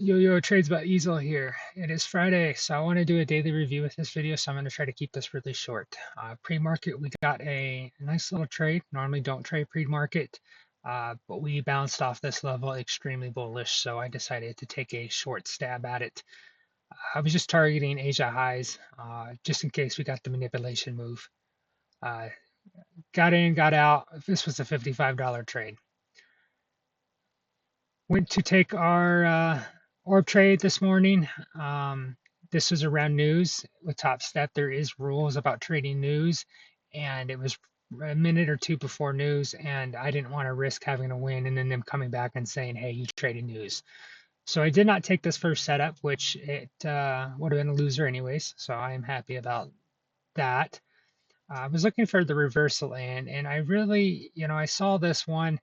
Yo, trades by Easel here. It is Friday, so I want to do a daily review with this video, so I'm going to try to keep this really short. Pre-market, we got a nice little trade. Normally don't trade pre-market, but we bounced off this level extremely bullish, so I decided to take a short stab at it. I was just targeting Asia highs, just in case we got the manipulation move. Uh, got in, got out. This was a $55 trade. Went to take our orb trade this morning. This was around news with Top Step. There is rules about trading news, and it was a minute or two before news, and I didn't want to risk having a win and then them coming back and saying, "Hey, you traded news." So I did not take this first setup, which it would have been a loser anyways. So I am happy about that. I was looking for the reversal in, and I really, I saw this one.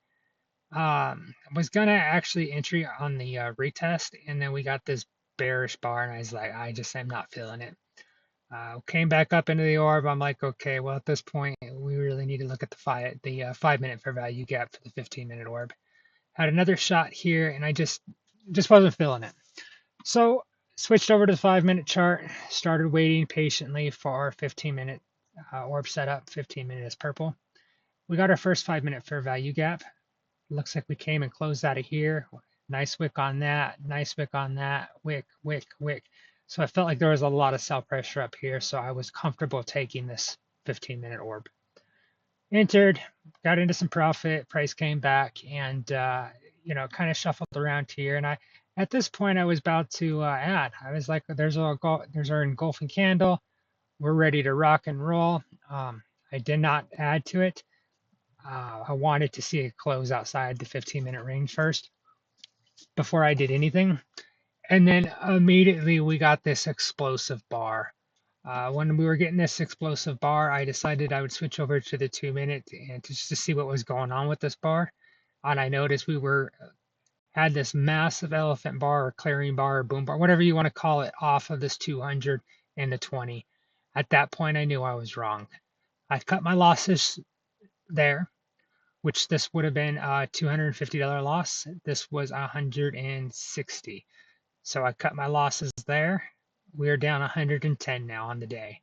Was gonna actually entry on the retest, and then we got this bearish bar, and I was like, I just am not feeling it. Came back up into the orb. I'm like, okay, well at this point we really need to look at the 5 minute fair value gap for the 15-minute orb. Had another shot here, and I just wasn't feeling it. So switched over to the 5 minute chart. Started waiting patiently for our 15-minute orb setup. 15-minute is purple. We got our first 5 minute fair value gap. Looks like we came and closed out of here. Nice wick on that. Nice wick on that. Wick, wick, wick. So I felt like there was a lot of sell pressure up here, so I was comfortable taking this 15-minute orb. Entered, got into some profit. Price came back, and kind of shuffled around here. And at this point, I was about to add. I was like, there's our engulfing candle. We're ready to rock and roll. I did not add to it. I wanted to see it close outside the 15-minute range first before I did anything. And then immediately we got this explosive bar. When we were getting this explosive bar, I decided I would switch over to the 2 minute and just to see what was going on with this bar. And I noticed we had this massive elephant bar or clearing bar or boom bar, whatever you want to call it, off of this 200 and the 20. At that point, I knew I was wrong. I cut my losses there, which this would have been a $250 loss. This was 160. So I cut my losses there. We are down 110 now on the day.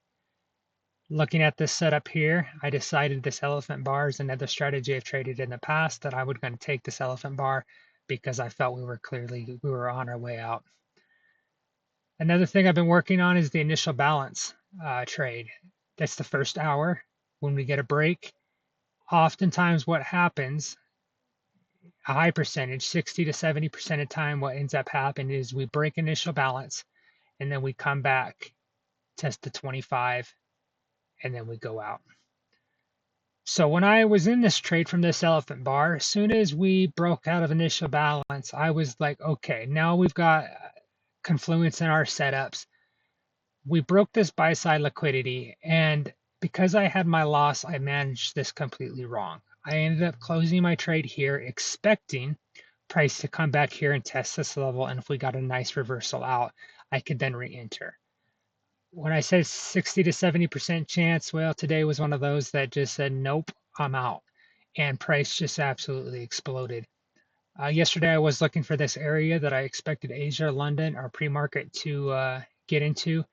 Looking at this setup here, I decided this elephant bar is another strategy I've traded in the past that I was going to take this elephant bar because I felt we were on our way out. Another thing I've been working on is the initial balance trade. That's the first hour. When we get a break, oftentimes what happens, a high percentage, 60 to 70% of time, what ends up happening is we break initial balance and then we come back, test the 25, and then we go out. So when I was in this trade from this elephant bar, as soon as we broke out of initial balance, I was like, okay, now we've got confluence in our setups. We broke this buy side liquidity, and because I had my loss, I managed this completely wrong. I ended up closing my trade here, expecting price to come back here and test this level, and if we got a nice reversal out, I could then re-enter. When I said 60 to 70% chance, well, today was one of those that just said, nope, I'm out. And price just absolutely exploded. Yesterday, I was looking for this area that I expected Asia, London, or pre-market to get into.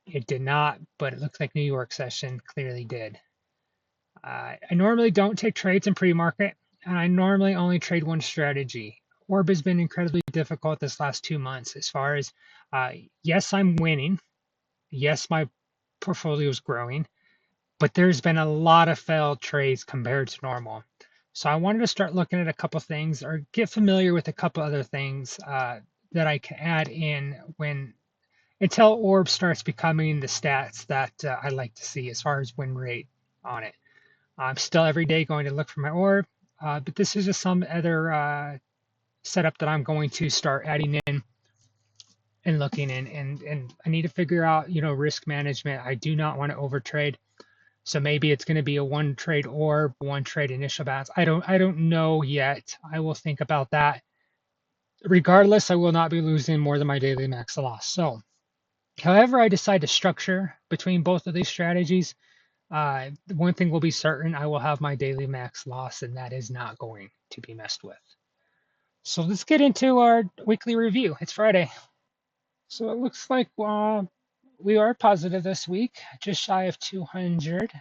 It did not, but it looks like New York session clearly did. I normally don't take trades in pre-market, and I normally only trade one strategy. Orb has been incredibly difficult this last 2 months as far as, yes, I'm winning. Yes, my portfolio is growing, but there's been a lot of failed trades compared to normal. So I wanted to start looking at a couple things or get familiar with a couple other things that I can add in until Orb starts becoming the stats that I like to see as far as win rate on it. I'm still every day going to look for my Orb, but this is just some other setup that I'm going to start adding in and looking in, and I need to figure out, risk management. I do not want to overtrade. So maybe it's going to be a one trade orb, one trade initial balance. I don't know yet. I will think about that. Regardless, I will not be losing more than my daily max loss. So however I decide to structure between both of these strategies, one thing will be certain, I will have my daily max loss, and that is not going to be messed with. So let's get into our weekly review. It's Friday. So it looks like we are positive this week, just shy of 200.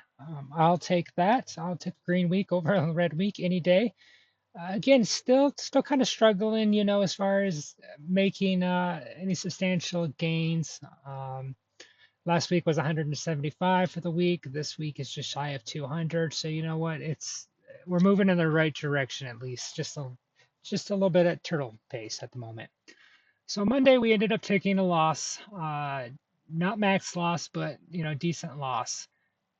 I'll take that. I'll take green week over a red week any day. Again, still kind of struggling, as far as making any substantial gains. Last week was 175 for the week. This week is just shy of 200. So you know what? We're moving in the right direction at least. Just a little bit at turtle pace at the moment. So Monday we ended up taking a loss, not max loss, but decent loss.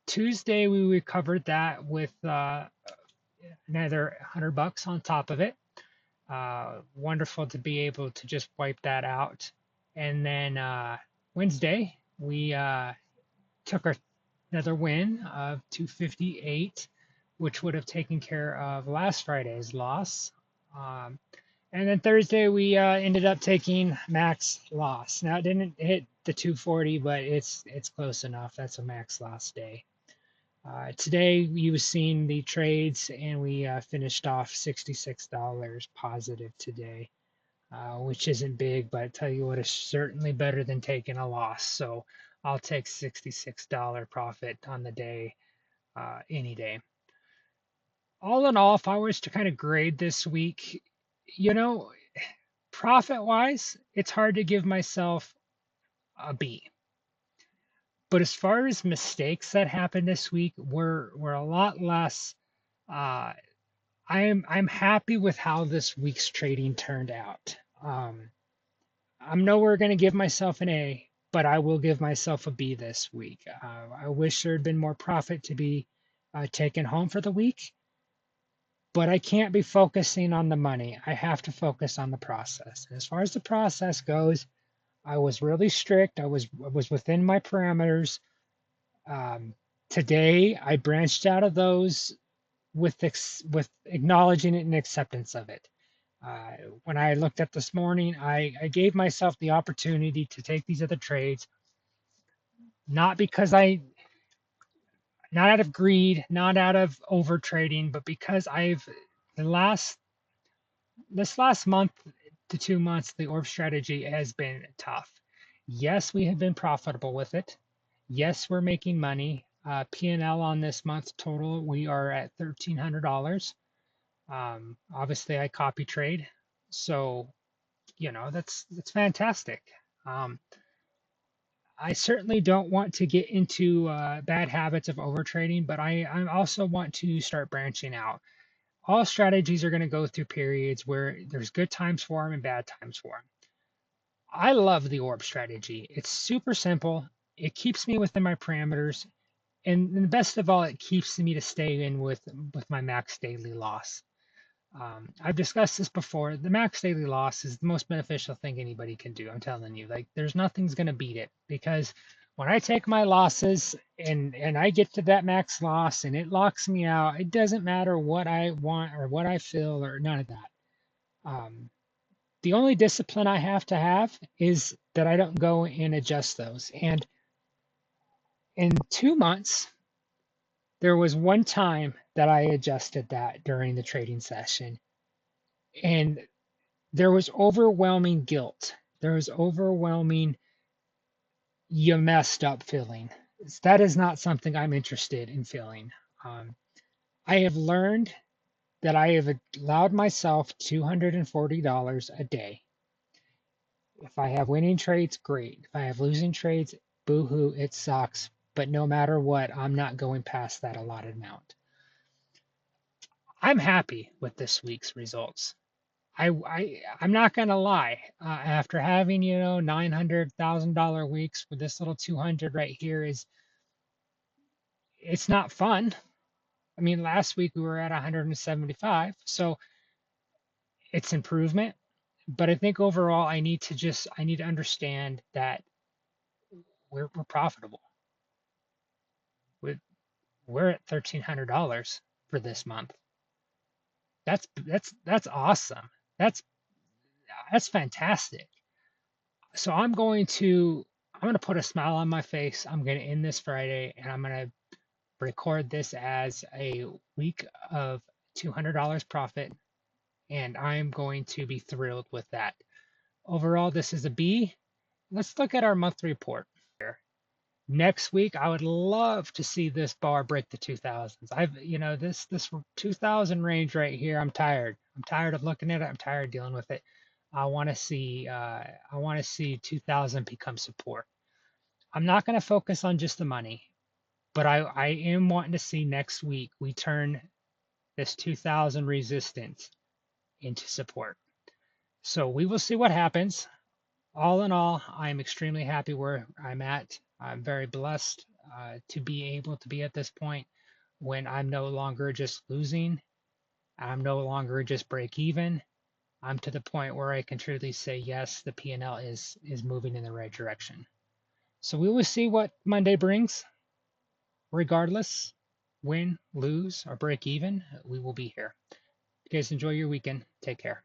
Tuesday we recovered that with another $100 on top of it. Wonderful to be able to just wipe that out. And then Wednesday we took another win of 258, which would have taken care of last Friday's loss. Um, and then Thursday we ended up taking max loss. Now it didn't hit the 240, but it's close enough. That's a max loss day. Today you've seen the trades, and we finished off $66 positive today, which isn't big, but I tell you what, it's certainly better than taking a loss. So I'll take $66 profit on the day any day. All in all, if I was to kind of grade this week, you know, profit wise, it's hard to give myself a B. But as far as mistakes that happened this week, were a lot less. Uh, I'm happy with how this week's trading turned out. I'm nowhere going to give myself an A, but I will give myself a B this week. I wish there had been more profit to be taken home for the week, but I can't be focusing on the money. I have to focus on the process. And as far as the process goes, I was really strict. I was within my parameters. Um, Today, I branched out of those with acknowledging it and acceptance of it. Uh, when I looked at this morning, I gave myself the opportunity to take these other trades, not because not out of greed, not out of over trading, but because the last this last month to 2 months, the orb strategy has been tough. Yes, we have been profitable with it. Yes, we're making money. P&L on this month total, we are at $1,300. Obviously, I copy trade, so that's fantastic. Um, I certainly don't want to get into bad habits of over trading, but I also want to start branching out. All strategies are going to go through periods where there's good times for them and bad times for them. I love the orb strategy. It's super simple. It keeps me within my parameters, and the best of all, it keeps me to stay in with my max daily loss. I've discussed this before. The max daily loss is the most beneficial thing anybody can do. I'm telling you, like there's nothing's gonna beat it, because when I take my losses and I get to that max loss and it locks me out, it doesn't matter what I want or what I feel or none of that. Um, the only discipline I have to have is that I don't go and adjust those. And in 2 months, there was one time that I adjusted that during the trading session, and there was overwhelming guilt. There was overwhelming, you messed up feeling. That is not something I'm interested in feeling. Um, I have learned that I have allowed myself $240 a day. If I have winning trades, great. If I have losing trades, boo hoo, it sucks. But no matter what, I'm not going past that allotted amount. I'm happy with this week's results. I'm not gonna lie. After having $900,000 weeks, with this little 200 right here, it's not fun. I mean, last week we were at 175, so it's improvement. But I think overall, I need to understand that we're profitable. We're, we're at $1,300 for this month. That's awesome. That's that's fantastic. So I'm going to put a smile on my face. I'm going to end this Friday, and I'm going to record this as a week of $200 profit. and I'm going to be thrilled with that. Overall, this is a B. Let's look at our monthly report here. Next week, I would love to see this bar break the 2000s. This 2000 range right here. I'm tired. I'm tired of looking at it. I'm tired of dealing with it. I want to see 2000 become support. I'm not going to focus on just the money, but I am wanting to see next week we turn this 2000 resistance into support. So we will see what happens. All in all, I'm extremely happy where I'm at. I'm very blessed to be able to be at this point when I'm no longer just losing. I'm no longer just break even. I'm to the point where I can truly say, yes, the P&L is moving in the right direction. So we will see what Monday brings. Regardless, win, lose, or break even, we will be here. You guys enjoy your weekend. Take care.